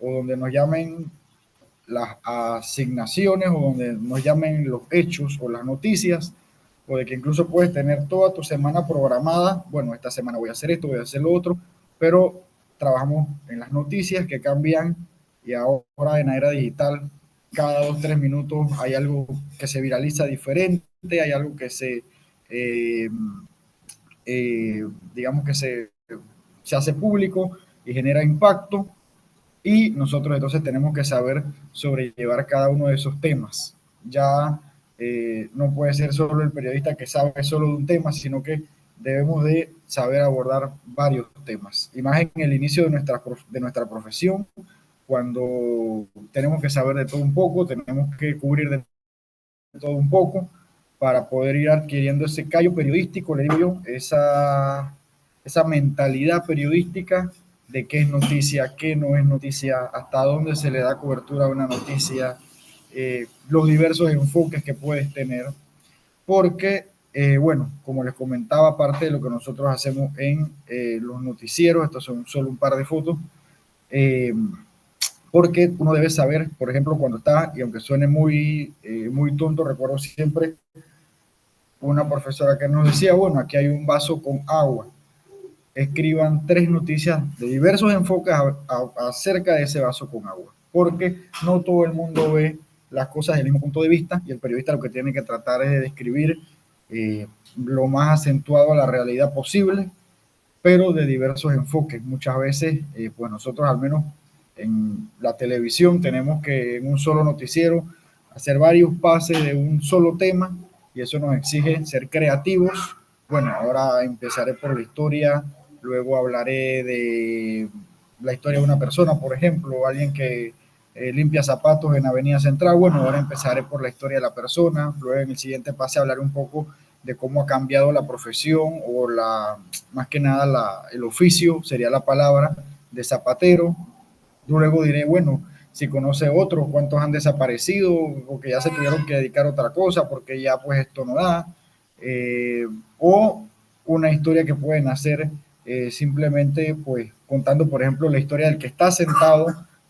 o donde nos llamen las asignaciones o donde nos llamen los hechos o las noticias, o de que incluso puedes tener toda tu semana programada, bueno, esta semana voy a hacer esto, voy a hacer lo otro, pero trabajamos en las noticias que cambian y ahora en la era digital, cada 2, 3 minutos hay algo que se viraliza diferente, hay algo que eh, digamos que se hace público y genera impacto, y nosotros entonces tenemos que saber sobrellevar cada uno de esos temas. Ya no puede ser solo el periodista que sabe solo de un tema, sino que debemos de saber abordar varios temas. Y más en el inicio de nuestra profesión, cuando tenemos que saber de todo un poco, tenemos que cubrir de todo un poco para poder ir adquiriendo ese callo periodístico, le digo yo, esa mentalidad periodística de qué es noticia, qué no es noticia, hasta dónde se le da cobertura a una noticia, los diversos enfoques que puedes tener, porque, bueno, como les comentaba, parte de lo que nosotros hacemos en los noticieros, estos son solo un par de fotos, eh, porque uno debe saber, por ejemplo, cuando está, y aunque suene muy tonto, recuerdo siempre una profesora que nos decía, bueno, aquí hay un vaso con agua, escriban 3 noticias de diversos enfoques acerca de ese vaso con agua, porque no todo el mundo ve las cosas del mismo punto de vista, y el periodista lo que tiene que tratar es de describir lo más acentuado a la realidad posible, pero de diversos enfoques. Muchas veces, pues nosotros al menos en la televisión tenemos que en un solo noticiero hacer varios pases de un solo tema, y eso nos exige ser creativos. Bueno, ahora empezaré por la historia, luego hablaré de la historia de una persona, por ejemplo, alguien que limpia zapatos en Avenida Central. Bueno, ahora empezaré por la historia de la persona, luego en el siguiente pase hablaré un poco de cómo ha cambiado la profesión o más que nada el oficio, sería la palabra, de zapatero. Luego diré, bueno, si conoce otros, cuántos han desaparecido o que ya se tuvieron que dedicar a otra cosa porque ya pues esto no da. O una historia que pueden hacer simplemente pues contando, por ejemplo, la historia del que está sentado,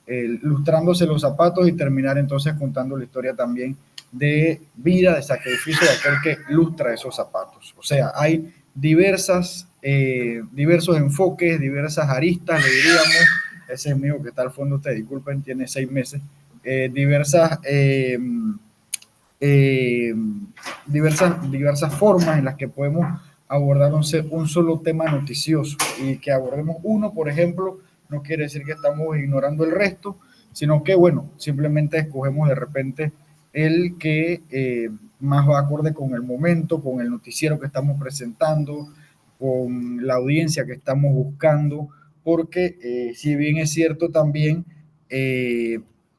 lustrándose los zapatos, y terminar entonces contando la historia también de vida, de sacrificio de aquel que lustra esos zapatos. O sea, hay diversos enfoques, diversas aristas, le diríamos. Ese es mío que está al fondo, ustedes disculpen, tiene 6 meses. Diversas eh, diversas formas en las que podemos abordar un solo tema noticioso, y que abordemos uno, por ejemplo, no quiere decir que estamos ignorando el resto, sino que, bueno, simplemente escogemos de repente el que más va acorde con el momento, con el noticiero que estamos presentando, con la audiencia que estamos buscando, porque si bien es cierto también,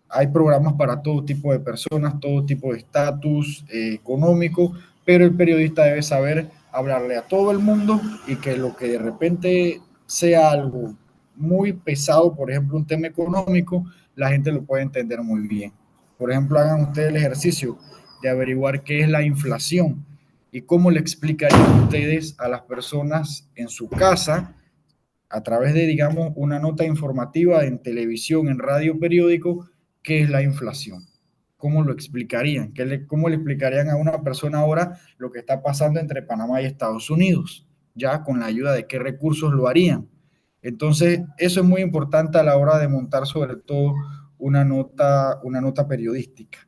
hay programas para todo tipo de personas, todo tipo de estatus económico, pero el periodista debe saber hablarle a todo el mundo, y que lo que de repente sea algo muy pesado, por ejemplo, un tema económico, la gente lo puede entender muy bien. Por ejemplo, hagan ustedes el ejercicio de averiguar qué es la inflación y cómo le explicarían ustedes a las personas en su casa a través de, digamos, una nota informativa en televisión, en radio, periódico, qué es la inflación. ¿Cómo lo explicarían? ¿Cómo le explicarían a una persona ahora lo que está pasando entre Panamá y Estados Unidos? Ya con la ayuda de qué recursos lo harían. Entonces, eso es muy importante a la hora de montar sobre todo una nota periodística.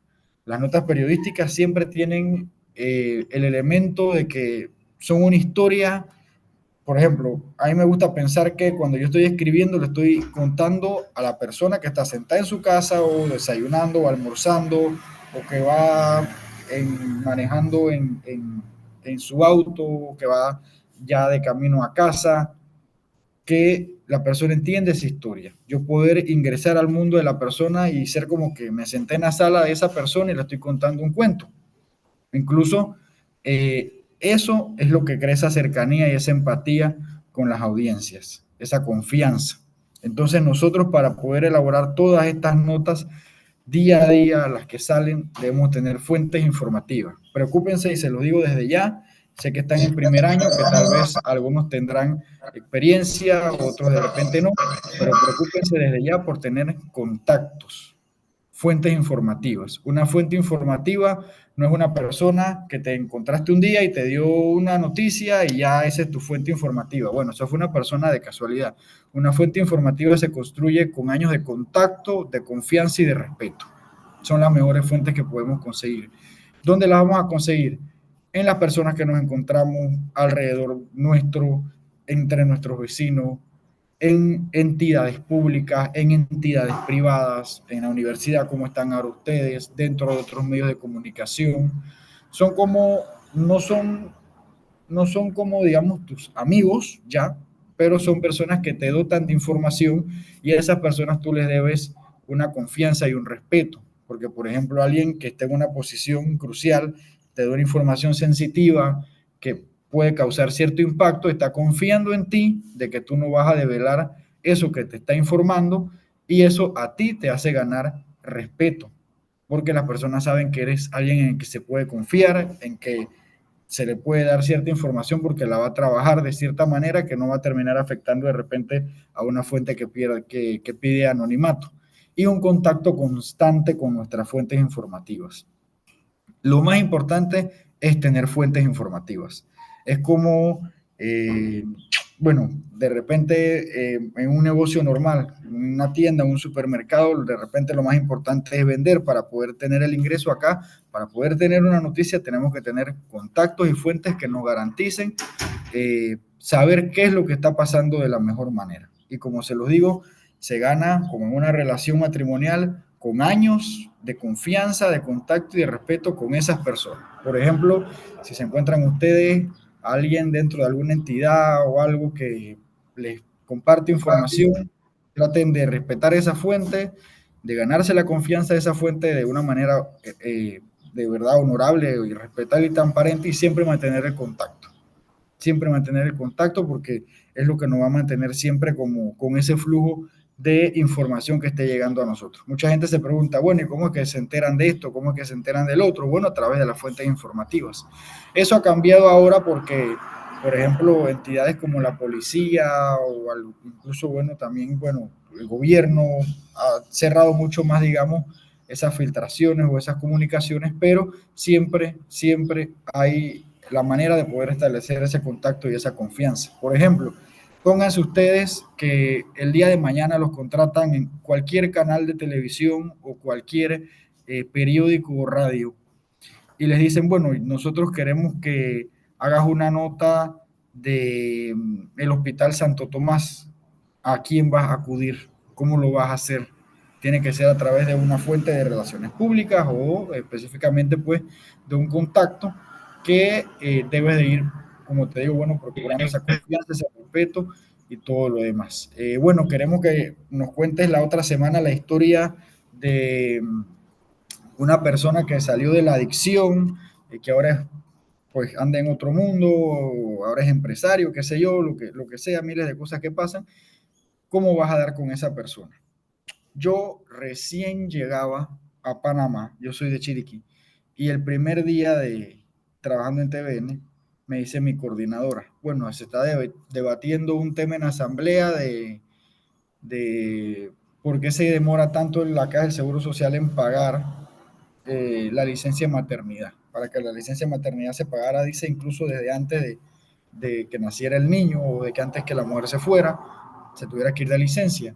Las notas periodísticas siempre tienen el elemento de que son una historia. Por ejemplo, a mí me gusta pensar que cuando yo estoy escribiendo, le estoy contando a la persona que está sentada en su casa, o desayunando, o almorzando, o que va manejando en su auto, o que va ya de camino a casa, que la persona entiende esa historia. Yo poder ingresar al mundo de la persona y ser como que me senté en la sala de esa persona y le estoy contando un cuento. Incluso eso es lo que crea esa cercanía y esa empatía con las audiencias, esa confianza. Entonces nosotros, para poder elaborar todas estas notas día a día, las que salen, debemos tener fuentes informativas. Preocúpense, y se lo digo desde ya, Sé que están en primer año, que tal vez algunos tendrán experiencia, otros de repente no, pero preocúpense desde ya por tener contactos, fuentes informativas. Una fuente informativa no es una persona que te encontraste un día y te dio una noticia y ya esa es tu fuente informativa. Bueno, eso fue una persona de casualidad. Una fuente informativa se construye con años de contacto, de confianza y de respeto. Son las mejores fuentes que podemos conseguir. ¿Dónde las vamos a conseguir? En las personas que nos encontramos alrededor nuestro, entre nuestros vecinos, en entidades públicas, en entidades privadas, en la universidad, como están ahora ustedes, dentro de otros medios de comunicación. Son como, no son, no son como, digamos, tus amigos ya, pero son personas que te dotan de información y a esas personas tú les debes una confianza y un respeto. Porque, por ejemplo, alguien que esté en una posición crucial te da una información sensitiva que puede causar cierto impacto, está confiando en ti de que tú no vas a develar eso que te está informando y eso a ti te hace ganar respeto, porque las personas saben que eres alguien en que se puede confiar, en que se le puede dar cierta información porque la va a trabajar de cierta manera que no va a terminar afectando de repente a una fuente que pide anonimato. Y un contacto constante con nuestras fuentes informativas. Lo más importante es tener fuentes informativas. Es como, eh, bueno, de repente en un negocio normal, en una tienda, en un supermercado, de repente lo más importante es vender para poder tener el ingreso acá. Para poder tener una noticia tenemos que tener contactos y fuentes que nos garanticen saber qué es lo que está pasando de la mejor manera. Y como se los digo, se gana como en una relación matrimonial con años de confianza, de contacto y de respeto con esas personas. Por ejemplo, si se encuentran ustedes alguien dentro de alguna entidad o algo que les comparte información, traten de respetar esa fuente, de ganarse la confianza de esa fuente de una manera de verdad honorable y respetable y transparente y siempre mantener el contacto. Siempre mantener el contacto porque es lo que nos va a mantener siempre como con ese flujo de información que esté llegando a nosotros. Mucha gente se pregunta, bueno, ¿y cómo es que se enteran de esto? ¿Cómo es que se enteran del otro? Bueno, a través de las fuentes informativas. Eso ha cambiado ahora porque, por ejemplo, entidades como la policía o incluso, bueno, también, bueno, el gobierno ha cerrado mucho más, digamos, esas filtraciones o esas comunicaciones, pero siempre, siempre hay la manera de poder establecer ese contacto y esa confianza. Por ejemplo, pónganse ustedes que el día de mañana los contratan en cualquier canal de televisión o cualquier periódico o radio y les dicen, bueno, nosotros queremos que hagas una nota de el Hospital Santo Tomás. ¿A quién vas a acudir? ¿Cómo lo vas a hacer? Tiene que ser a través de una fuente de relaciones públicas o específicamente pues de un contacto que debes de ir, como te digo, bueno, procurando esa confianza, ese respeto y todo lo demás. Bueno, queremos que nos cuentes la otra semana la historia de una persona que salió de la adicción, que ahora pues anda en otro mundo, ahora es empresario, qué sé yo, lo que sea, miles de cosas que pasan. ¿Cómo vas a dar con esa persona? Yo recién llegaba a Panamá, yo soy de Chiriquí, y el primer día de trabajando en TVN me dice mi coordinadora, bueno, se está debatiendo un tema en asamblea de por qué se demora tanto en la Caja del Seguro Social en pagar la licencia de maternidad. Para que la licencia de maternidad se pagara, dice, incluso desde antes de que naciera el niño o de que antes que la mujer se fuera, se tuviera que ir de licencia.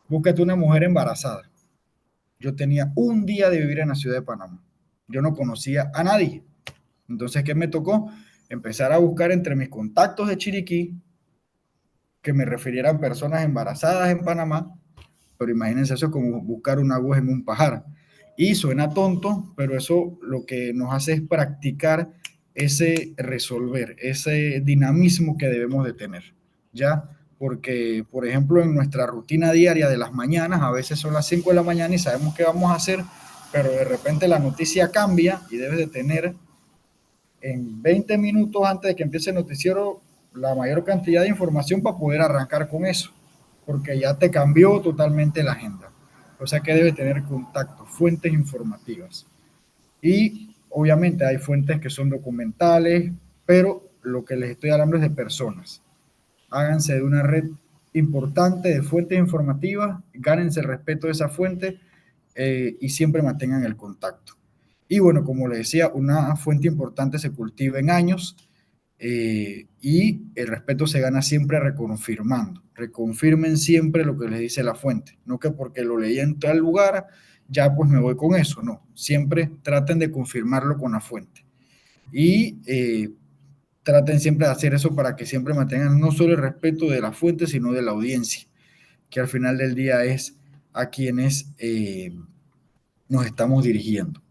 Búscate una mujer embarazada. Yo tenía un día de vivir en la ciudad de Panamá. Yo no conocía a nadie. Entonces, ¿qué me tocó? Empezar a buscar entre mis contactos de Chiriquí que me refirieran personas embarazadas en Panamá, pero imagínense eso es como buscar una aguja en un pajar. Y suena tonto, pero eso lo que nos hace es practicar ese resolver, ese dinamismo que debemos de tener, ¿ya? Porque, por ejemplo, en nuestra rutina diaria de las mañanas, a veces son las 5 de la mañana y sabemos qué vamos a hacer, pero de repente la noticia cambia y debes de tener en 20 minutos antes de que empiece el noticiero la mayor cantidad de información para poder arrancar con eso, porque ya te cambió totalmente la agenda. O sea que debe tener contacto, fuentes informativas. Y obviamente hay fuentes que son documentales, pero lo que les estoy hablando es de personas. Háganse de una red importante de fuentes informativas, gánense el respeto de esa fuente y siempre mantengan el contacto. Y bueno, como les decía, una fuente importante se cultiva en años y el respeto se gana siempre reconfirmando. Reconfirmen siempre lo que les dice la fuente, no que porque lo leí en tal lugar, ya pues me voy con eso, no. Siempre traten de confirmarlo con la fuente. Y traten siempre de hacer eso para que siempre mantengan no solo el respeto de la fuente, sino de la audiencia, que al final del día es a quienes nos estamos dirigiendo.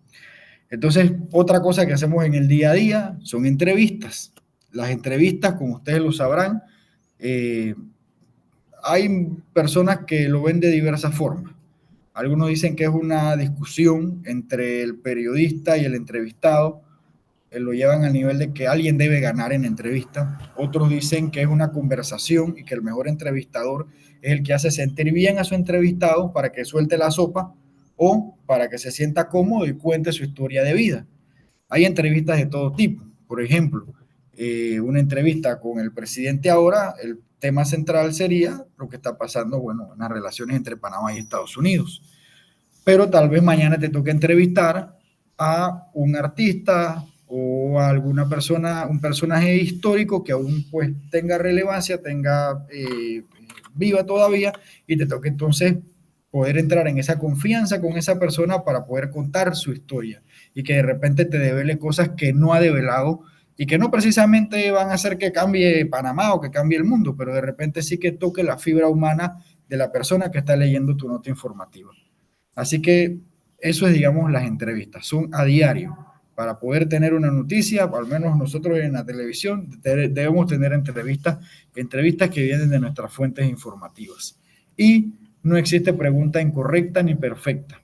Entonces, otra cosa que hacemos en el día a día son entrevistas. Las entrevistas, como ustedes lo sabrán, eh, hay personas que lo ven de diversas formas. Algunos dicen que es una discusión entre el periodista y el entrevistado, lo llevan al nivel de que alguien debe ganar en entrevista. Otros dicen que es una conversación y que el mejor entrevistador es el que hace sentir bien a su entrevistado para que suelte la sopa o para que se sienta cómodo y cuente su historia de vida. Hay entrevistas de todo tipo. Por ejemplo, una entrevista con el presidente ahora, el tema central sería lo que está pasando, bueno, en las relaciones entre Panamá y Estados Unidos. Pero tal vez mañana te toque entrevistar a un artista o a alguna persona, un personaje histórico que aún pues tenga relevancia, tenga viva todavía y te toque entonces poder entrar en esa confianza con esa persona para poder contar su historia y que de repente te devele cosas que no ha develado y que no precisamente van a hacer que cambie Panamá o que cambie el mundo, pero de repente sí que toque la fibra humana de la persona que está leyendo tu nota informativa. Así que eso es, digamos, las entrevistas, son a diario. Para poder tener una noticia, al menos nosotros en la televisión, debemos tener entrevistas que vienen de nuestras fuentes informativas. Y no existe pregunta incorrecta ni perfecta.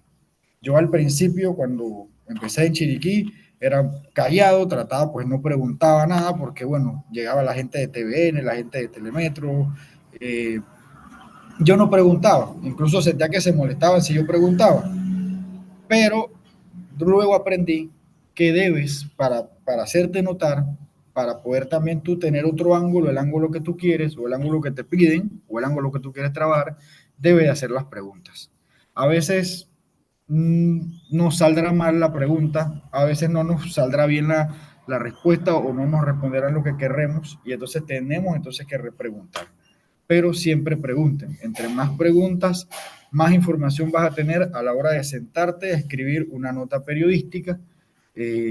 Yo al principio, cuando empecé en Chiriquí, era callado, trataba, pues no preguntaba nada, porque bueno, llegaba la gente de TVN, la gente de Telemetro, yo no preguntaba, incluso sentía que se molestaban si yo preguntaba, pero luego aprendí que debes, para hacerte notar, para poder también tú tener otro ángulo, el ángulo que tú quieres, o el ángulo que te piden, o el ángulo que tú quieres trabajar, debes hacer las preguntas. A veces nos saldrá mal la pregunta, a veces no nos saldrá bien la respuesta o no nos responderán lo que queremos, y entonces tenemos entonces que repreguntar. Pero siempre pregunten. Entre más preguntas, más información vas a tener a la hora de sentarte a escribir una nota periodística,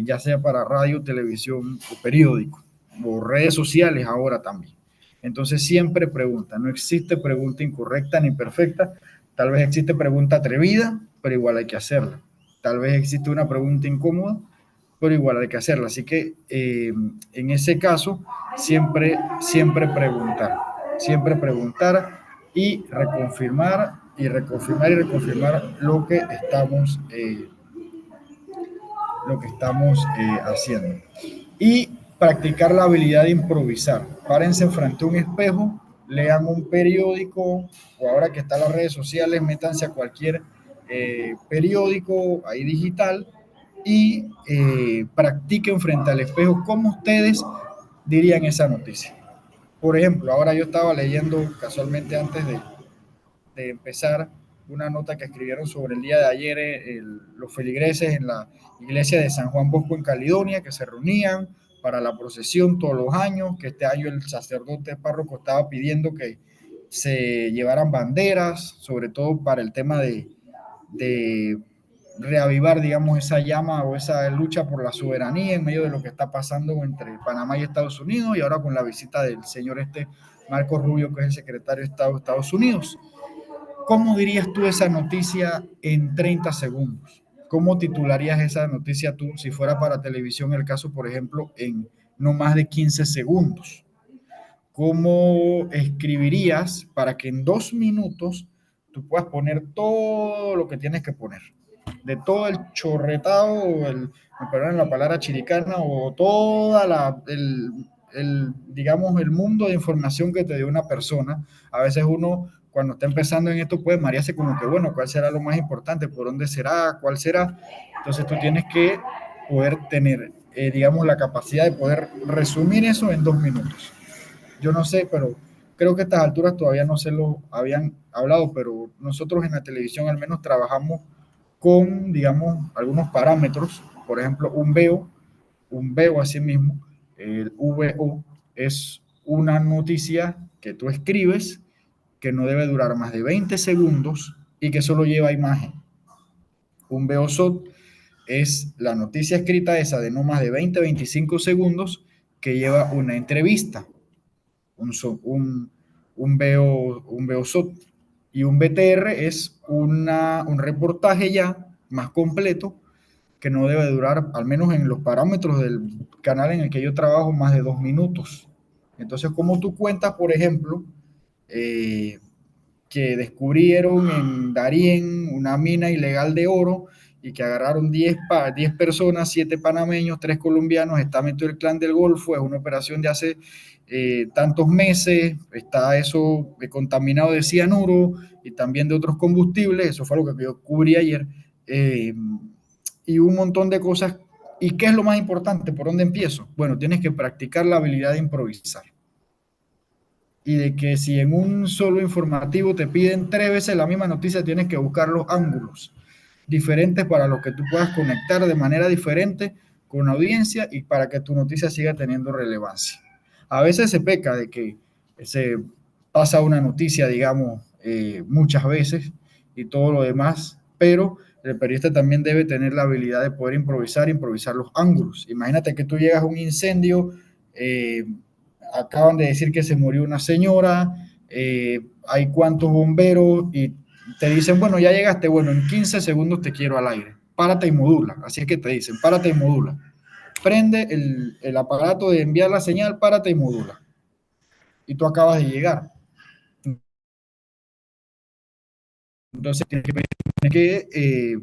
ya sea para radio, televisión o periódico, o redes sociales ahora también. Entonces siempre pregunta, no existe pregunta incorrecta ni perfecta, tal vez existe pregunta atrevida, pero igual hay que hacerla. Tal vez existe una pregunta incómoda, pero igual hay que hacerla. Así que en ese caso, siempre preguntar, siempre preguntar y reconfirmar y reconfirmar y reconfirmar lo que estamos haciendo. Y practicar la habilidad de improvisar. Párense frente a un espejo, lean un periódico o ahora que están las redes sociales, métanse a cualquier periódico ahí digital y practiquen frente al espejo cómo ustedes dirían esa noticia. Por ejemplo, ahora yo estaba leyendo casualmente antes de empezar una nota que escribieron sobre el día de ayer los feligreses en la iglesia de San Juan Bosco en Caledonia, que se reunían para la procesión todos los años, que este año el sacerdote párroco estaba pidiendo que se llevaran banderas, sobre todo para el tema de reavivar, digamos, esa llama o esa lucha por la soberanía en medio de lo que está pasando entre Panamá y Estados Unidos, y ahora con la visita del señor Marco Rubio, que es el secretario de Estado de Estados Unidos. ¿Cómo dirías tú esa noticia en 30 segundos? ¿Cómo titularías esa noticia tú si fuera para televisión el caso, por ejemplo, en no más de 15 segundos? ¿Cómo escribirías para que en 2 minutos tú puedas poner todo lo que tienes que poner? De todo el chorretado, me perdonan la palabra chiricana, o toda digamos, el mundo de información que te dio una persona. A veces uno, cuando está empezando en esto, puede marearse como que, bueno, ¿cuál será lo más importante? ¿Por dónde será? ¿Cuál será? Entonces tú tienes que poder tener digamos, la capacidad de poder resumir eso en 2 minutos. Yo no sé, pero creo que a estas alturas todavía no se lo habían hablado, pero nosotros en la televisión al menos trabajamos con, digamos, algunos parámetros. Por ejemplo, un veo así mismo, el VO es una noticia que tú escribes que no debe durar más de 20 segundos y que solo lleva imagen. Un VOSOT es la noticia escrita esa de no más de 20-25 segundos que lleva una entrevista, un VOSOT. Y un BTR es un reportaje ya más completo que no debe durar, al menos en los parámetros del canal en el que yo trabajo, más de 2 minutos. Entonces, ¿cómo tú cuentas, por ejemplo, eh, que descubrieron en Darién una mina ilegal de oro y que agarraron 10 personas, 7 panameños, 3 colombianos, está metido el clan del Golfo, es una operación de hace tantos meses, está eso contaminado de cianuro y también de otros combustibles, eso fue lo que yo cubrí ayer, y un montón de cosas. ¿Y qué es lo más importante? ¿Por dónde empiezo? Bueno, tienes que practicar la habilidad de improvisar y de que si en un solo informativo te piden 3 veces la misma noticia, tienes que buscar los ángulos diferentes para los que tú puedas conectar de manera diferente con la audiencia y para que tu noticia siga teniendo relevancia. A veces se peca de que se pasa una noticia, digamos, muchas veces y todo lo demás, pero el periodista también debe tener la habilidad de poder improvisar los ángulos. Imagínate que tú llegas a un incendio, acaban de decir que se murió una señora, hay cuantos bomberos y te dicen, bueno, ya llegaste, bueno, en 15 segundos te quiero al aire, párate y modula, así es que te dicen, párate y modula, prende el aparato de enviar la señal, párate y modula, y tú acabas de llegar. Entonces tienes que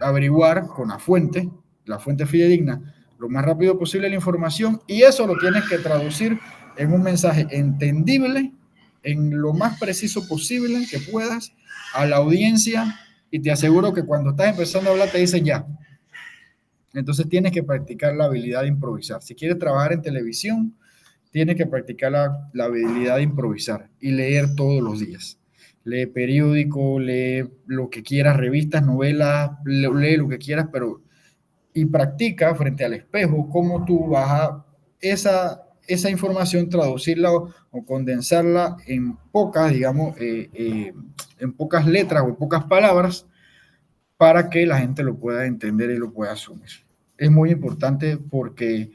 averiguar con la fuente fidedigna, lo más rápido posible la información y eso lo tienes que traducir en un mensaje entendible, en lo más preciso posible que puedas a la audiencia y te aseguro que cuando estás empezando a hablar te dicen ya. Entonces tienes que practicar la habilidad de improvisar. Si quieres trabajar en televisión, tienes que practicar la habilidad de improvisar y leer todos los días. Lee periódico, lee lo que quieras, revistas, novelas, lee lo que quieras, pero y practica frente al espejo cómo tú vas a esa información, traducirla o condensarla en pocas, digamos, en pocas letras o en pocas palabras para que la gente lo pueda entender y lo pueda asumir. Es muy importante porque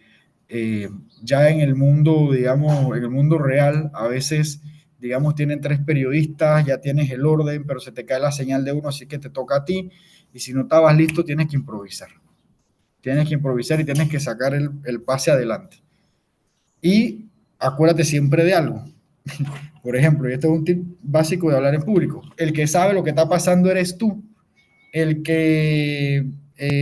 ya en el mundo, digamos, en el mundo real, a veces, digamos, tienen 3 periodistas, ya tienes el orden, pero se te cae la señal de uno, así que te toca a ti, y si no estabas listo, tienes que improvisar. Tienes que improvisar y tienes que sacar el pase adelante. Y acuérdate siempre de algo. Por ejemplo, y este es un tip básico de hablar en público. El que sabe lo que está pasando eres tú. El que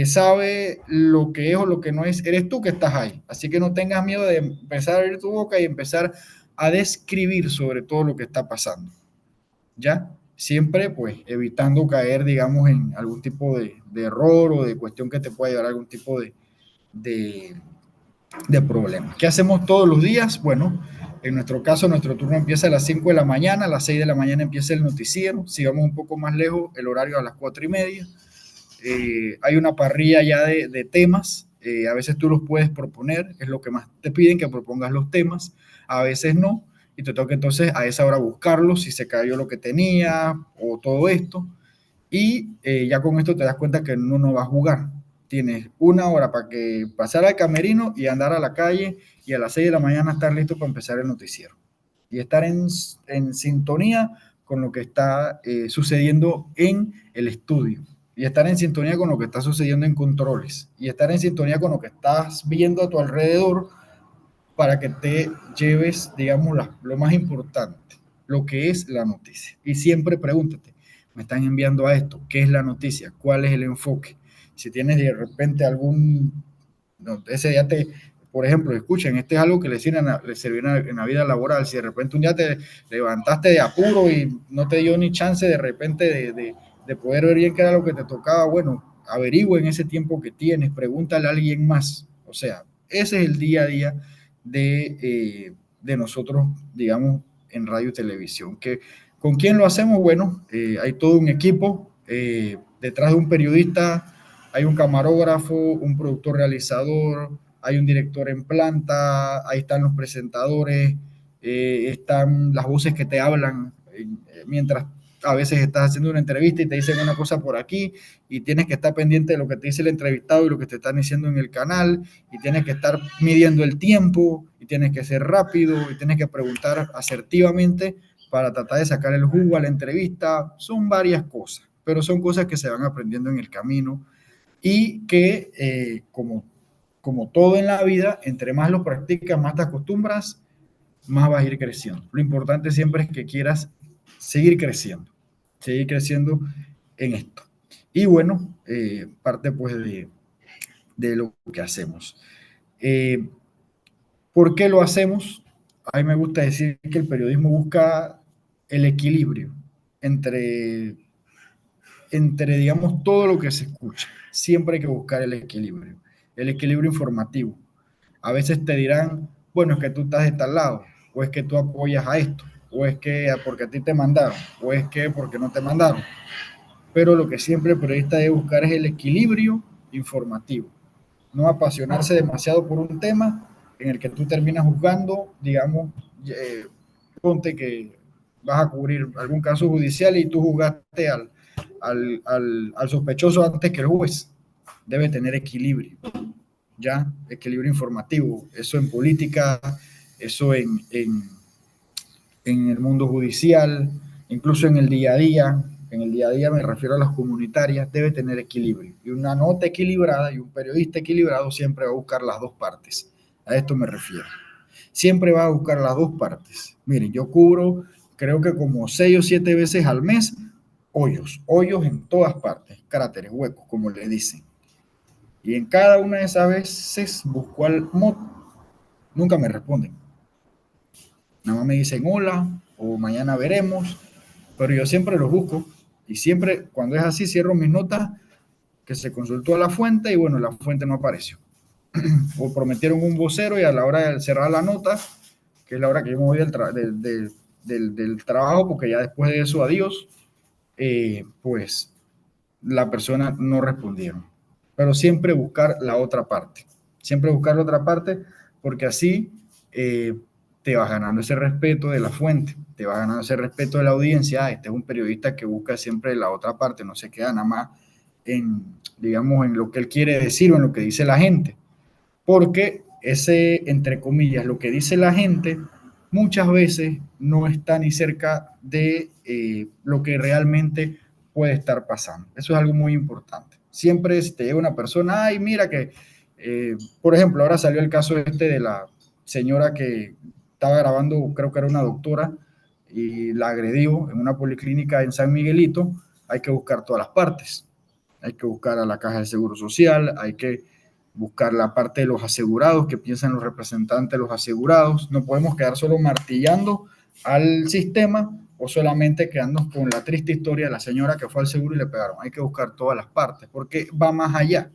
sabe lo que es o lo que no es, eres tú que estás ahí. Así que no tengas miedo de empezar a abrir tu boca y empezar a describir sobre todo lo que está pasando. ¿Ya? Siempre pues evitando caer, digamos, en algún tipo de error o de cuestión que te pueda llevar a algún tipo de, de problema. ¿Qué hacemos todos los días? Bueno, en nuestro caso, nuestro turno empieza a las 5 de la mañana, a las 6 de la mañana empieza el noticiero, sigamos un poco más lejos, el horario a las 4:30. Hay una parrilla ya de temas, a veces tú los puedes proponer, es lo que más te piden, que propongas los temas, a veces no, y te toca entonces a esa hora buscarlos, si se cayó lo que tenía o todo esto, y ya con esto te das cuenta que no va a jugar. Tienes 1 hora para que pasar al camerino y andar a la calle y a las 6 de la mañana estar listo para empezar el noticiero. Y estar en sintonía con lo que está sucediendo en el estudio. Y estar en sintonía con lo que está sucediendo en controles. Y estar en sintonía con lo que estás viendo a tu alrededor para que te lleves, digamos, lo más importante, lo que es la noticia. Y siempre pregúntate, me están enviando a esto, ¿qué es la noticia? ¿Cuál es el enfoque? Si tienes de repente algún, no, ese día por ejemplo, escuchen, este es algo que les sirve en la vida laboral. Si de repente un día te levantaste de apuro y no te dio ni chance de repente de poder ver bien qué era lo que te tocaba, bueno, averigua en ese tiempo que tienes, pregúntale a alguien más, O sea, ese es el día a día de nosotros, digamos, en radio y televisión. ¿Con quién lo hacemos? Bueno, hay todo un equipo. Detrás de un periodista hay un camarógrafo, un productor realizador, hay un director en planta, ahí están los presentadores, están las voces que te hablan mientras a veces estás haciendo una entrevista y te dicen una cosa por aquí y tienes que estar pendiente de lo que te dice el entrevistado y lo que te están diciendo en el canal y tienes que estar midiendo el tiempo y tienes que ser rápido y tienes que preguntar asertivamente para tratar de sacar el jugo a la entrevista. Son varias cosas, pero son cosas que se van aprendiendo en el camino y que como todo en la vida, entre más lo practicas, más te acostumbras, más vas a ir creciendo. Lo importante siempre es que quieras seguir creciendo en esto. Y bueno, parte pues de lo que hacemos. Eh, ¿Por qué lo hacemos? A mí me gusta decir que el periodismo busca el equilibrio entre, digamos, todo lo que se escucha. Siempre hay que buscar el equilibrio informativo. A veces te dirán, bueno, es que tú estás de tal lado, o es que tú apoyas a esto, o es que porque a ti te mandaron, o es que porque no te mandaron. Pero lo que siempre el periodista debe buscar es el equilibrio informativo. No apasionarse demasiado por un tema en el que tú terminas juzgando, digamos, ponte que vas a cubrir algún caso judicial y tú juzgaste al sospechoso antes que el juez. Debe tener equilibrio, ¿ya? Equilibrio informativo. Eso en política, eso en el mundo judicial, incluso en el día a día. En el día a día me refiero a las comunitarias, debe tener equilibrio. Y una nota equilibrada y un periodista equilibrado siempre va a buscar las dos partes. A esto me refiero. Siempre va a buscar las dos partes. Miren, yo cubro, creo que como 6 o 7 veces al mes, hoyos en todas partes, cráteres, huecos, como le dicen. Y en cada una de esas veces busco al mod. Nunca me responden. Nada más me dicen hola o mañana veremos, pero yo siempre los busco y siempre cuando es así cierro mis notas que se consultó a la fuente y bueno, la fuente no apareció. O prometieron un vocero y a la hora de cerrar la nota, que es la hora que yo me voy del trabajo, porque ya después de eso, adiós, pues la persona no respondieron. Pero siempre buscar la otra parte, siempre buscar la otra parte, porque así te vas ganando ese respeto de la fuente, te vas ganando ese respeto de la audiencia. Ah, este es un periodista que busca siempre la otra parte, no se queda nada más en, digamos, en lo que él quiere decir o en lo que dice la gente, porque ese, entre comillas, lo que dice la gente muchas veces no está ni cerca de lo que realmente puede estar pasando. Eso es algo muy importante. Siempre si te llega una persona, ay, mira que, por ejemplo, ahora salió el caso este de la señora que estaba grabando, creo que era una doctora, y la agredió en una policlínica en San Miguelito. Hay que buscar todas las partes. Hay que buscar a la Caja de Seguro Social, hay que buscar la parte de los asegurados, que piensan los representantes de los asegurados. No podemos quedar solo martillando al sistema o solamente quedarnos con la triste historia de la señora que fue al seguro y le pegaron. Hay que buscar todas las partes, porque va más allá.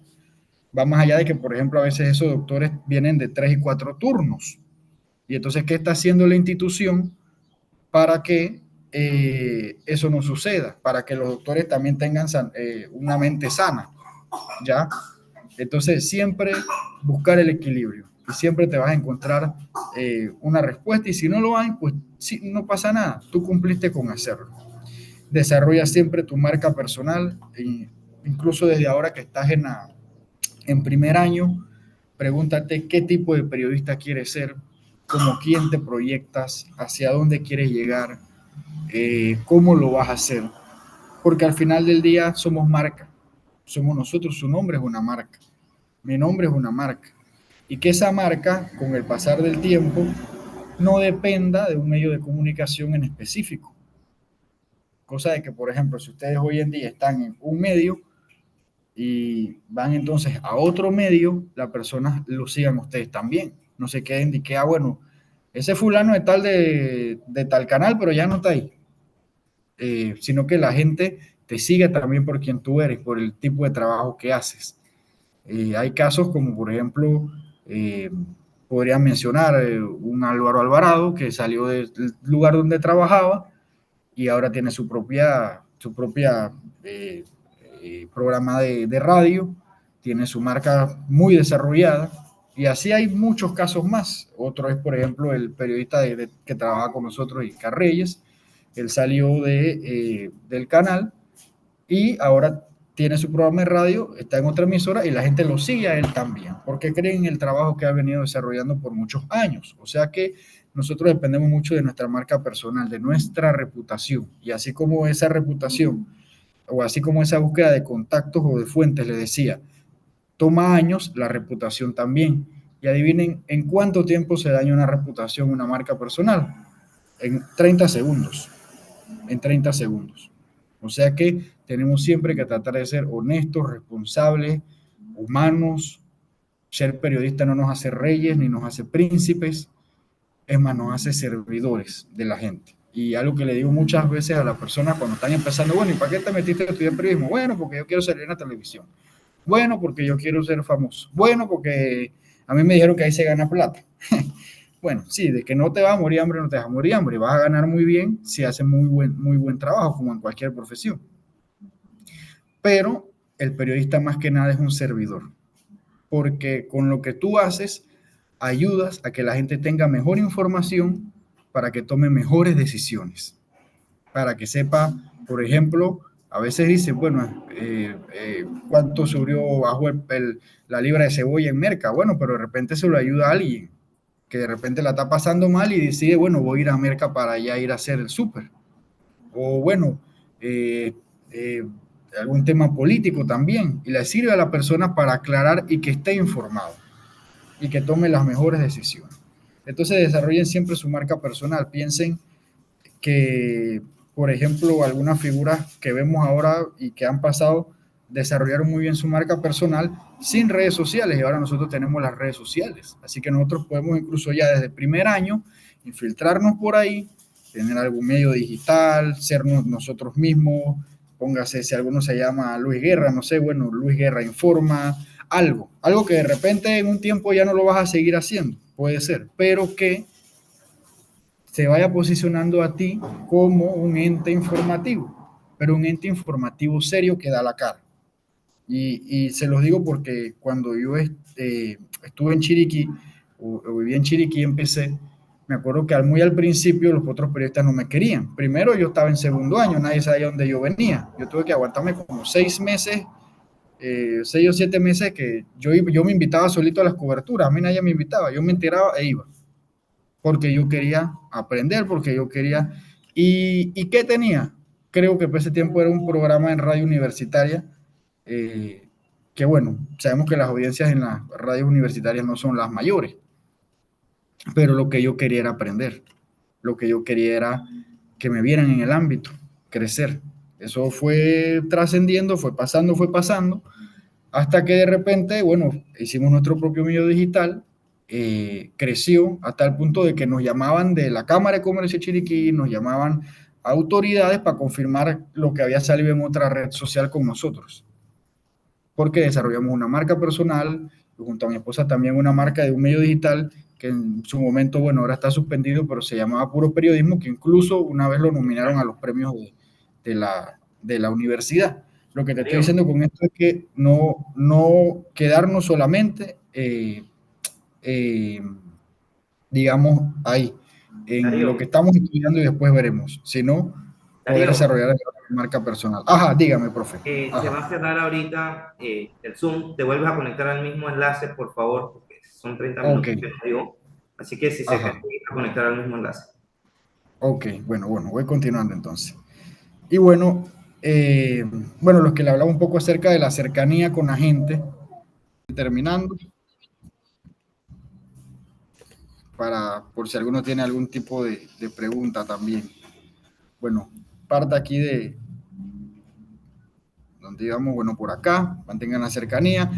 Va más allá de que, por ejemplo, a veces esos doctores vienen de 3 y 4 turnos. Y entonces, ¿qué está haciendo la institución para que eso no suceda? Para que los doctores también tengan una mente sana, ¿ya? Entonces, siempre buscar el equilibrio y siempre te vas a encontrar una respuesta y si no lo hay, pues sí, no pasa nada, tú cumpliste con hacerlo. Desarrolla siempre tu marca personal, incluso desde ahora que estás en primer año, pregúntate qué tipo de periodista quieres ser, como quién te proyectas, hacia dónde quieres llegar, cómo lo vas a hacer, porque al final del día somos marca, somos nosotros, su nombre es una marca. Mi nombre es una marca. Y que esa marca, con el pasar del tiempo, no dependa de un medio de comunicación en específico. Cosa de que, por ejemplo, si ustedes hoy en día están en un medio y van entonces a otro medio, las personas lo sigan ustedes también. No se queden de que, bueno, ese fulano de tal canal, pero ya no está ahí. Sino que la gente te sigue también por quien tú eres, por el tipo de trabajo que haces. Hay casos como, por ejemplo, eh, podría mencionar un Álvaro Alvarado que salió del lugar donde trabajaba y ahora tiene su propia eh, programa de radio, tiene su marca muy desarrollada y así hay muchos casos más. Otro es, por ejemplo, el periodista que trabaja con nosotros, Icar Reyes. Él salió del canal y ahora tiene su programa de radio, está en otra emisora y la gente lo sigue a él también, porque creen en el trabajo que ha venido desarrollando por muchos años. O sea que nosotros dependemos mucho de nuestra marca personal, de nuestra reputación. Y así como esa reputación, o así como esa búsqueda de contactos o de fuentes, le decía, toma años, la reputación también. Y adivinen en cuánto tiempo se daña una reputación, una marca personal. En 30 segundos. En 30 segundos. O sea que tenemos siempre que tratar de ser honestos, responsables, humanos. Ser periodista no nos hace reyes ni nos hace príncipes, es más, nos hace servidores de la gente. Y algo que le digo muchas veces a las personas cuando están empezando, bueno, ¿y para qué te metiste a estudiar periodismo? Bueno, porque yo quiero salir en la televisión. Bueno, porque yo quiero ser famoso. Bueno, porque a mí me dijeron que ahí se gana plata. Bueno, sí, de que no te vas a morir hambre, no te vas a morir hambre. Vas a ganar muy bien si haces muy buen trabajo, como en cualquier profesión. Pero el periodista más que nada es un servidor, porque con lo que tú haces ayudas a que la gente tenga mejor información para que tome mejores decisiones, para que sepa, por ejemplo, a veces dice, bueno, ¿cuánto subió bajo la libra de cebolla en Merca? Bueno, pero de repente se lo ayuda a alguien que de repente la está pasando mal y decide, bueno, voy a ir a Merca para ya ir a hacer el súper. O bueno, eh, eh, algún tema político también, y le sirve a la persona para aclarar y que esté informado y que tome las mejores decisiones. Entonces desarrollen siempre su marca personal, piensen que, por ejemplo, algunas figuras que vemos ahora y que han pasado desarrollaron muy bien su marca personal sin redes sociales y ahora nosotros tenemos las redes sociales. Así que nosotros podemos incluso ya desde el primer año infiltrarnos por ahí, tener algún medio digital, ser nosotros mismos, póngase si alguno se llama Luis Guerra, no sé, bueno, Luis Guerra informa, algo que de repente en un tiempo ya no lo vas a seguir haciendo, puede ser, pero que se vaya posicionando a ti como un ente informativo, pero un ente informativo serio que da la cara. Y se los digo porque cuando yo estuve en Chiriquí, o viví en Chiriquí, empecé, me acuerdo que muy al principio los otros periodistas no me querían. Primero yo estaba en segundo año, nadie sabía dónde yo venía. Yo tuve que aguantarme como 6 meses, 6 o 7 meses que yo me invitaba solito a las coberturas, a mí nadie me invitaba, yo me enteraba e iba porque yo quería aprender, porque yo quería... ¿Y qué tenía? Creo que por ese tiempo era un programa en radio universitaria, que bueno, sabemos que las audiencias en las radios universitarias no son las mayores, pero lo que yo quería era aprender, lo que yo quería era que me vieran en el ámbito, crecer. Eso fue trascendiendo, fue pasando, hasta que de repente, bueno, hicimos nuestro propio medio digital, creció hasta el punto de que nos llamaban de la Cámara de Comercio de Chiriquí, nos llamaban autoridades para confirmar lo que había salido en otra red social con nosotros, porque desarrollamos una marca personal, junto a mi esposa también una marca de un medio digital que en su momento, bueno, ahora está suspendido, pero se llamaba Puro Periodismo, que incluso una vez lo nominaron a los premios de la universidad. Lo que te estoy Darío, diciendo con esto es que no quedarnos solamente, eh, digamos, ahí, en lo que Darío, estamos estudiando y después veremos, sino poder Darío, desarrollar la marca personal. Ajá, dígame, profe. se Ajá, va a cerrar ahorita el Zoom. Te vuelves a conectar al mismo enlace, por favor, porque son 30 ok, minutos que no digo. Así que si se te ajá. vuelve a conectar al mismo enlace. Ok, bueno, voy continuando entonces. Y bueno, eh, bueno, los que le hablaba un poco acerca de la cercanía con la gente, terminando, por si alguno tiene algún tipo de pregunta también. Bueno, parte aquí de donde íbamos, bueno, por acá, mantengan la cercanía,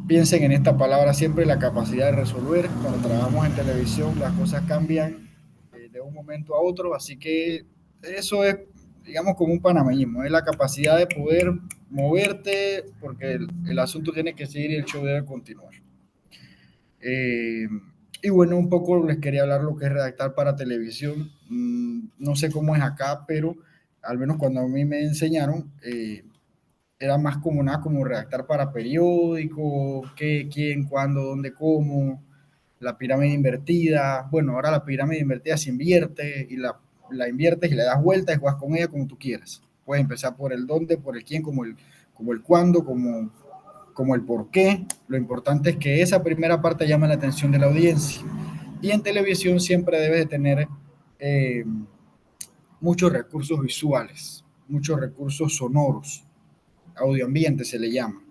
piensen en esta palabra siempre, la capacidad de resolver. Cuando trabajamos en televisión, las cosas cambian de un momento a otro, así que eso es, digamos, como un panameñismo, es la capacidad de poder moverte porque el asunto tiene que seguir y el show debe continuar. Eh, y bueno, un poco les quería hablar lo que es redactar para televisión. No sé cómo es acá, pero al menos cuando a mí me enseñaron, era más como nada como redactar para periódico, qué, quién, cuándo, dónde, cómo, la pirámide invertida. Bueno, ahora la pirámide invertida se invierte y la inviertes y le das vueltas y juegas con ella como tú quieras. Puedes empezar por el dónde, por el quién, como el cuándo, como el por qué. Lo importante es que esa primera parte llame la atención de la audiencia. Y en televisión siempre debes de tener eh, muchos recursos visuales, muchos recursos sonoros, audioambiente se le llama.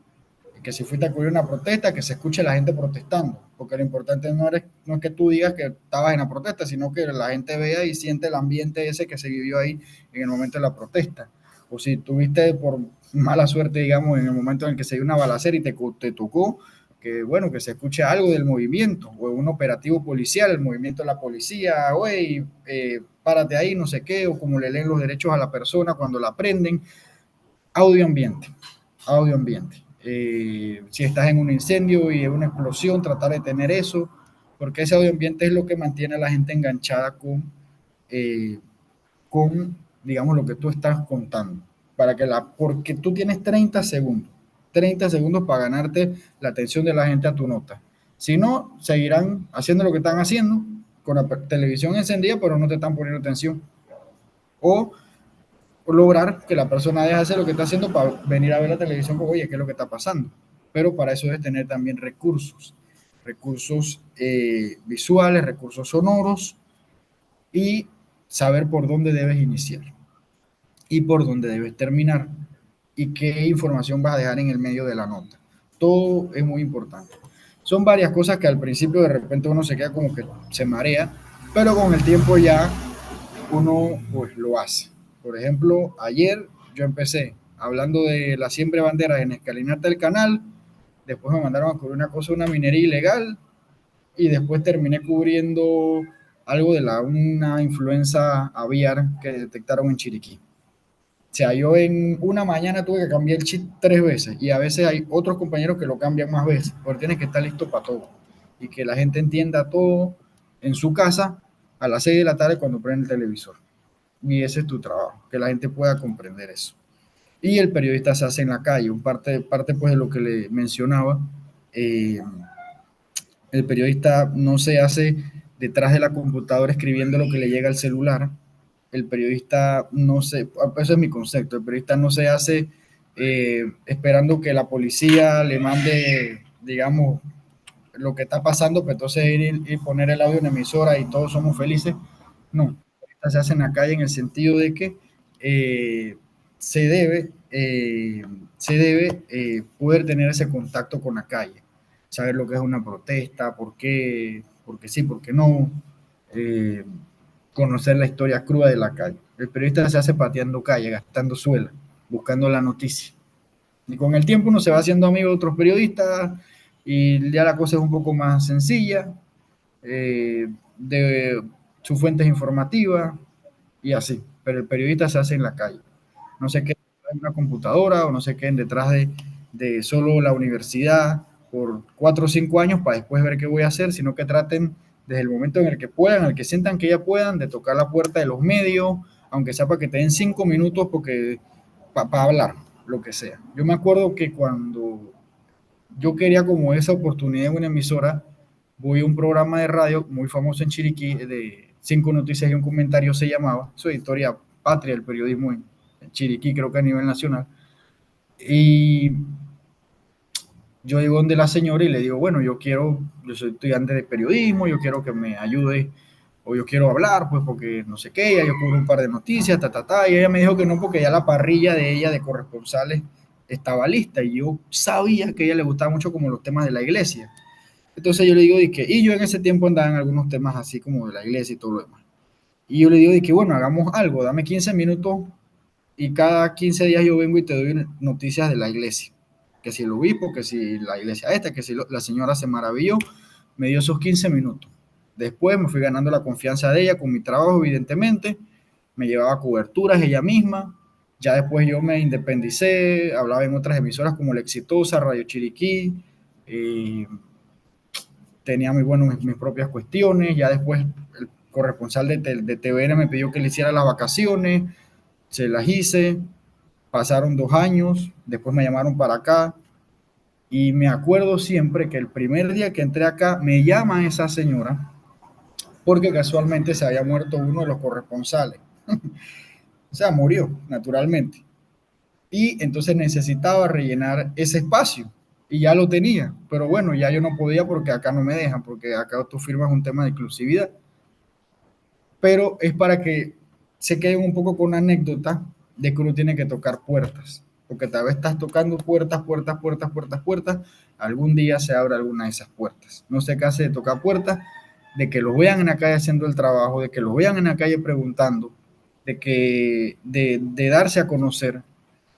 Que si fuiste a cubrir una protesta, que se escuche la gente protestando, porque lo importante no es que tú digas que estabas en la protesta, sino que la gente vea y siente el ambiente ese que se vivió ahí en el momento de la protesta. O si tuviste por mala suerte, digamos, en el momento en el que se dio una balacera y te tocó, que bueno, que se escuche algo del movimiento, o un operativo policial, el movimiento de la policía, güey, párate ahí, no sé qué, o como le leen los derechos a la persona cuando la prenden, audio ambiente, audio ambiente. Si estás en un incendio y en una explosión, tratar de tener eso, porque ese audio ambiente es lo que mantiene a la gente enganchada eh, con digamos, lo que tú estás contando. Porque tú tienes 30 segundos para ganarte la atención de la gente a tu nota. Si no, seguirán haciendo lo que están haciendo, con la televisión encendida, pero no te están poniendo atención. O lograr que la persona deje de hacer lo que está haciendo para venir a ver la televisión como, oye, ¿qué es lo que está pasando? Pero para eso debes tener también recursos visuales, recursos sonoros y saber por dónde debes iniciar y por dónde debes terminar y qué información vas a dejar en el medio de la nota. Todo es muy importante. Son varias cosas que al principio de repente uno se queda como que se marea, pero con el tiempo ya uno pues lo hace. Por ejemplo, ayer yo empecé hablando de la siembra de banderas en Escalinata del Canal, después me mandaron a cubrir una cosa, una minería ilegal, y después terminé cubriendo algo de una influenza aviar que detectaron en Chiriquí. O sea, yo en una mañana tuve que cambiar el chip 3 veces y a veces hay otros compañeros que lo cambian más veces, porque tienes que estar listo para todo y que la gente entienda todo en su casa a las 6 de la tarde cuando prende el televisor. Y ese es tu trabajo, que la gente pueda comprender eso. Y el periodista se hace en la calle, parte pues de lo que le mencionaba, eh, el periodista no se hace detrás de la computadora escribiendo lo que le llega al celular, el periodista no se, eso es mi concepto, el periodista no se hace esperando que la policía le mande, digamos, lo que está pasando, pues entonces ir y poner el audio en emisora y todos somos felices. No, se hace en la calle en el sentido de que eh, se debe poder tener ese contacto con la calle, saber lo que es una protesta, por qué sí, por qué no, eh, conocer la historia cruda de la calle. El periodista se hace pateando calle, gastando suela, buscando la noticia. Y con el tiempo uno se va haciendo amigo de otros periodistas y ya la cosa es un poco más sencilla, de sus fuentes informativas y así. Pero el periodista se hace en la calle. No se queden en una computadora o no se queden detrás de solo la universidad por 4 o 5 años para después ver qué voy a hacer, sino que traten desde el momento en el que puedan, en el que sientan que ya puedan, de tocar la puerta de los medios, aunque sea para que te den 5 minutos porque para hablar, lo que sea. Yo me acuerdo que cuando yo quería como esa oportunidad en una emisora, voy a un programa de radio muy famoso en Chiriquí, de 5 noticias y un comentario se llamaba, su editorial patria del periodismo en Chiriquí, creo que a nivel nacional. Y yo llego donde la señora y le digo, bueno, yo soy estudiante de periodismo, yo quiero que me ayude, o yo quiero hablar, pues porque no sé qué, ya yo cubro un par de noticias, y ella me dijo que no, porque ya la parrilla de ella de corresponsales estaba lista, y yo sabía que a ella le gustaba mucho como los temas de la iglesia. Entonces yo le digo, y yo en ese tiempo andaba en algunos temas así como de la iglesia y todo lo demás. Y yo le digo, bueno, hagamos algo, dame 15 minutos y cada 15 días yo vengo y te doy noticias de la iglesia. Que si el obispo, que si la iglesia esta, que si la señora se maravilló, me dio esos 15 minutos. Después me fui ganando la confianza de ella con mi trabajo, evidentemente. Me llevaba coberturas ella misma. Ya después yo me independicé, hablaba en otras emisoras como La Exitosa, Radio Chiriquí, eh, tenía muy bueno mis propias cuestiones. Ya después el corresponsal de TVN me pidió que le hiciera las vacaciones, se las hice, pasaron 2 años, después me llamaron para acá y me acuerdo siempre que el primer día que entré acá me llama esa señora porque casualmente se había muerto uno de los corresponsales. O sea, murió, naturalmente. Y entonces necesitaba rellenar ese espacio y ya lo tenía, pero bueno, ya yo no podía porque acá no me dejan, porque acá tú firmas un tema de exclusividad, pero es para que se queden un poco con una anécdota de que uno tiene que tocar puertas, porque tal vez estás tocando puertas, puertas, puertas, puertas, puertas, algún día se abre alguna de esas puertas. No se canse de tocar puertas, de que los vean en la calle haciendo el trabajo, de que los vean en la calle preguntando, de darse a conocer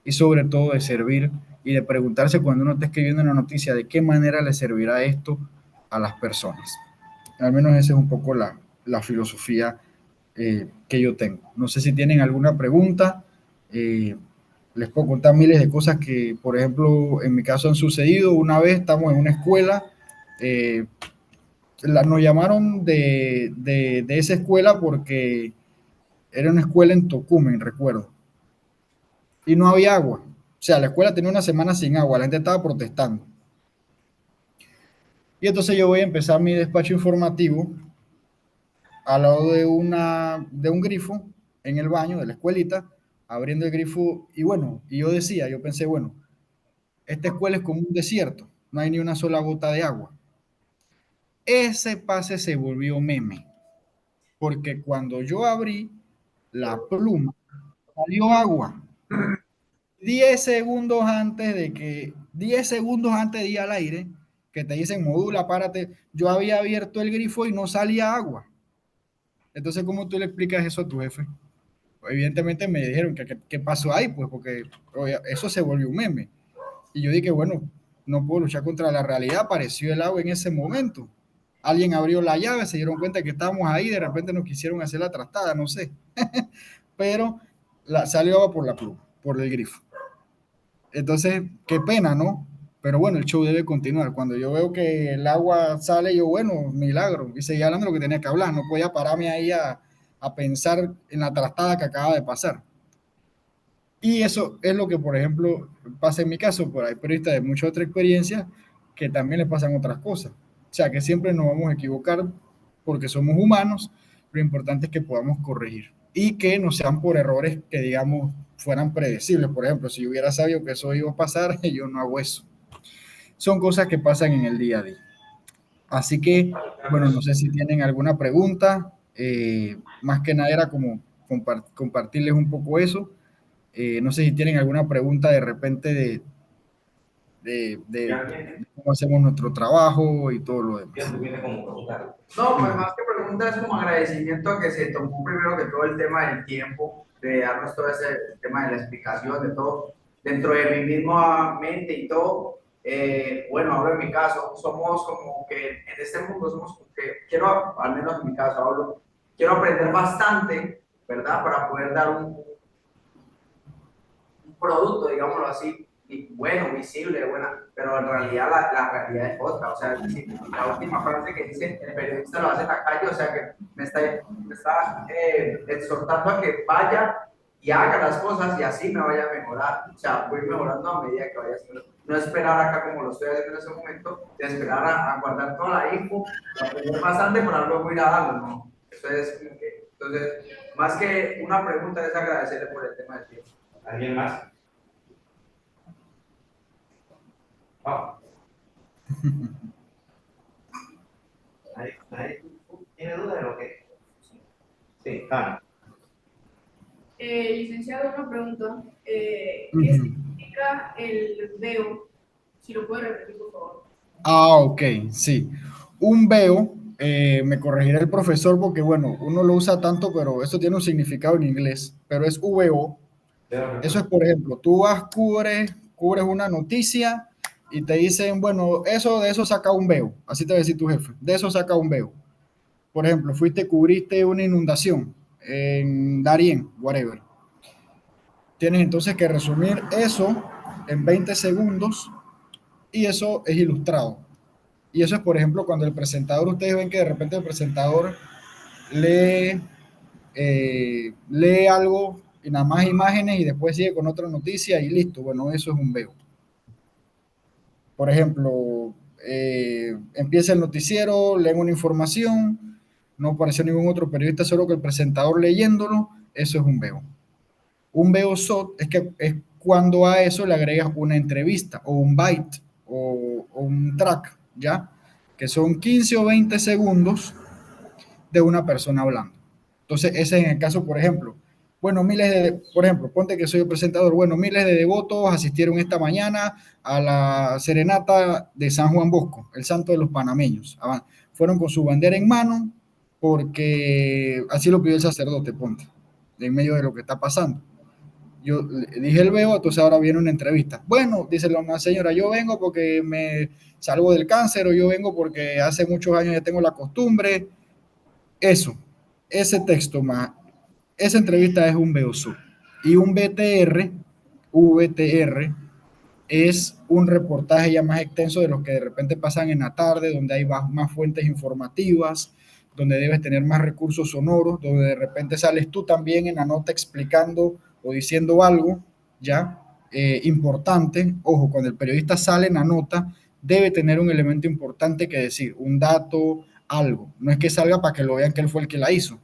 y sobre todo de servir y de preguntarse cuando uno está escribiendo una noticia de qué manera le servirá esto a las personas. Al menos esa es un poco la filosofía que yo tengo. No sé si tienen alguna pregunta. Eh, Les puedo contar miles de cosas que, por ejemplo, en mi caso han sucedido. Una vez estamos en una escuela, eh, nos llamaron de esa escuela porque era una escuela en Tocumen, recuerdo, y no había agua. O sea, la escuela tenía una semana sin agua, la gente estaba protestando. Y entonces yo voy a empezar mi despacho informativo al lado de un grifo en el baño de la escuelita, abriendo el grifo. Y bueno, y yo pensé, bueno, esta escuela es como un desierto, no hay ni una sola gota de agua. Ese pase se volvió meme, porque cuando yo abrí la pluma, salió agua. 10 segundos antes de ir al aire, que te dicen modula, párate, yo había abierto el grifo y no salía agua. Entonces, ¿cómo tú le explicas eso a tu jefe? Evidentemente me dijeron que qué pasó ahí, pues porque oye, eso se volvió un meme. Y yo dije, bueno, no puedo luchar contra la realidad, apareció el agua en ese momento. Alguien abrió la llave, se dieron cuenta que estábamos ahí, de repente nos quisieron hacer la trastada, no sé. Pero salió agua por la pluma, por el grifo. Entonces, qué pena, ¿no? Pero bueno, el show debe continuar. Cuando yo veo que el agua sale, yo, bueno, milagro. Y seguía hablando de lo que tenía que hablar. No podía pararme ahí a pensar en la trastada que acaba de pasar. Y eso es lo que, por ejemplo, pasa en mi caso, pero hay periodistas de mucha otra experiencia que también les pasan otras cosas. O sea, que siempre nos vamos a equivocar porque somos humanos, lo importante es que podamos corregir y que no sean por errores que, digamos, fueran predecibles. Por ejemplo, si yo hubiera sabido que eso iba a pasar, yo no hago eso. Son cosas que pasan en el día a día. Así que, bueno, no sé si tienen alguna pregunta. Más que nada era como compartirles un poco eso. No sé si tienen alguna pregunta de repente de cómo hacemos nuestro trabajo y todo lo demás. No, pues más que pregunta es como agradecimiento a que se tomó primero que todo el tema del tiempo, de darnos todo ese tema de la explicación, de todo, dentro de mi misma mente y todo. Bueno, hablo en mi caso, somos como que en este mundo somos como que, quiero, al menos en mi caso hablo, quiero aprender bastante, ¿verdad? Para poder dar un producto, digámoslo así, y bueno, visible, buena, pero en realidad la realidad es otra. O sea, es decir, la última frase que dice el periodista lo hace en la calle, o sea, que me está exhortando a que vaya y haga las cosas y así me vaya a mejorar. O sea, voy mejorando a medida que vaya haciendo. No esperar acá como lo estoy haciendo en ese momento, de esperar a guardar toda la info, aprender bastante para luego ir a darlo, ¿no? Eso es como que, entonces, más que una pregunta es agradecerle por el tema del tiempo. ¿Alguien más? Oh. ¿Nadie tiene duda de lo que? Sí, Ana. Licenciado, una pregunta. ¿Qué significa el veo? Si lo puede repetir, por favor. Ah, ok, sí. Un veo, me corregirá el profesor porque, bueno, uno lo usa tanto, pero eso tiene un significado en inglés, pero es VO. Eso es, por ejemplo, tú vas, cubres una noticia y te dicen, bueno, eso de eso saca un veo. Así te va a decir tu jefe, de eso saca un veo. Por ejemplo, cubriste una inundación en Darién, whatever. tienes entonces que resumir eso en 20 segundos y eso es ilustrado. Y eso es, por ejemplo, cuando el presentador, ustedes ven que de repente el presentador lee, lee algo y nada más imágenes y después sigue con otra noticia y listo. Bueno, eso es un veo. Por ejemplo, empieza el noticiero, leen una información, no apareció ningún otro periodista, solo que el presentador leyéndolo, eso es un veo. Un veo SOT es cuando a eso le agregas una entrevista o un byte o un track, ¿ya? Que son 15 o 20 segundos de una persona hablando. Entonces, ese es en el caso, por ejemplo, bueno, por ejemplo, ponte que soy el presentador, bueno, miles de devotos asistieron esta mañana a la serenata de San Juan Bosco, el santo de los panameños. Fueron con su bandera en mano porque así lo pidió el sacerdote, ponte, en medio de lo que está pasando. Yo le dije el veo, entonces ahora viene una entrevista. Bueno, dice una señora, yo vengo porque me salgo del cáncer o yo vengo porque hace muchos años ya tengo la costumbre. Eso, ese texto más, esa entrevista es un VOSU. Y un VTR, es un reportaje ya más extenso de los que de repente pasan en la tarde, donde hay más fuentes informativas, donde debes tener más recursos sonoros, donde de repente sales tú también en la nota explicando o diciendo algo, ¿ya? Importante. Ojo, cuando el periodista sale en la nota, debe tener un elemento importante que decir, un dato, algo. No es que salga para que lo vean que él fue el que la hizo,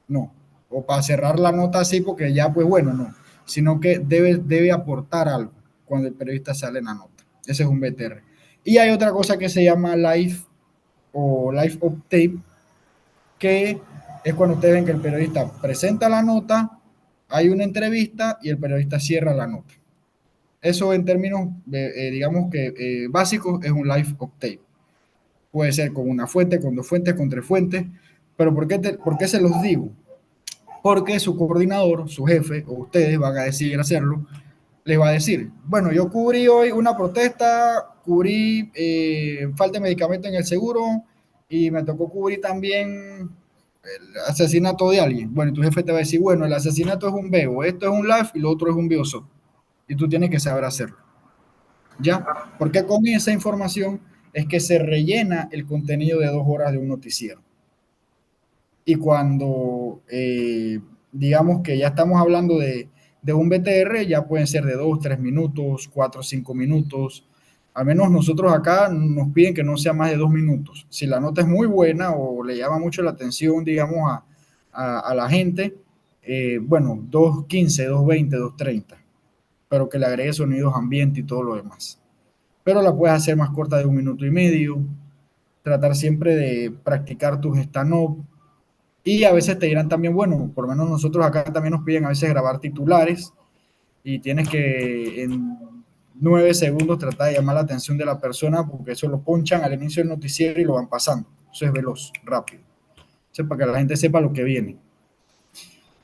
no. O para cerrar la nota así porque ya, pues bueno, no. Sino que debe aportar algo cuando el periodista sale en la nota. Ese es un BTR. Y hay otra cosa que se llama live o live update, que es cuando ustedes ven que el periodista presenta la nota, hay una entrevista y el periodista cierra la nota. Eso en términos, digamos que básicos, es un live update. Puede ser con una fuente, con dos fuentes, con tres fuentes. Pero ¿por qué se los digo? Porque su coordinador, su jefe, o ustedes van a decidir hacerlo, les va a decir, bueno, yo cubrí hoy una protesta, cubrí falta de medicamento en el seguro y me tocó cubrir también el asesinato de alguien. Bueno, y tu jefe te va a decir, bueno, el asesinato es un veo, esto es un live y lo otro es un bioso. Y tú tienes que saber hacerlo. ¿Ya? Porque con esa información es que se rellena el contenido de 2 horas de un noticiero. Y cuando digamos que ya estamos hablando de un BTR, ya pueden ser de 2, 3 minutos, 4, 5 minutos. Al menos nosotros acá nos piden que no sea más de 2 minutos. Si la nota es muy buena o le llama mucho la atención, digamos, a la gente, bueno, 2:15, 2:20, 2:30, pero que le agregue sonidos ambiente y todo lo demás. Pero la puedes hacer más corta de 1 minuto y medio, tratar siempre de practicar tus stand-up, y a veces te dirán también, bueno, por lo menos nosotros acá también nos piden a veces grabar titulares y tienes que en 9 segundos tratar de llamar la atención de la persona porque eso lo ponchan al inicio del noticiero y lo van pasando. Eso es veloz, rápido. Eso es para que la gente sepa lo que viene.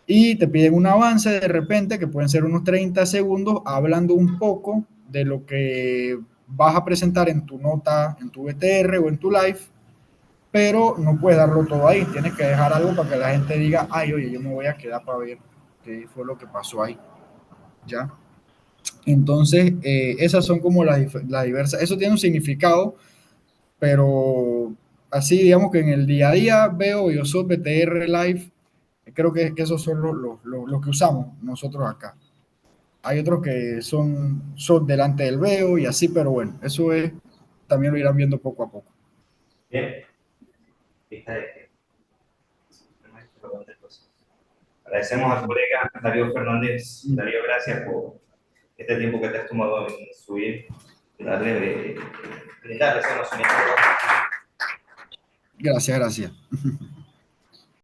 Y te piden un avance de repente, que pueden ser unos 30 segundos, hablando un poco de lo que vas a presentar en tu nota, en tu BTR o en tu live, pero no puedes darlo todo ahí, tienes que dejar algo para que la gente diga, ay, oye, yo me voy a quedar para ver qué fue lo que pasó ahí, ¿ya? Entonces, esas son como las diversas, eso tiene un significado, pero así, digamos que en el día a día veo yo soy BTR Live, creo que esos son los que usamos nosotros acá. Hay otros que son delante del veo y así, pero bueno, eso es, también lo irán viendo poco a poco. Bien. Agradecemos al colega Darío Fernández. Darío, gracias por este tiempo que te has tomado en subir y darle ese conocimiento. Gracias.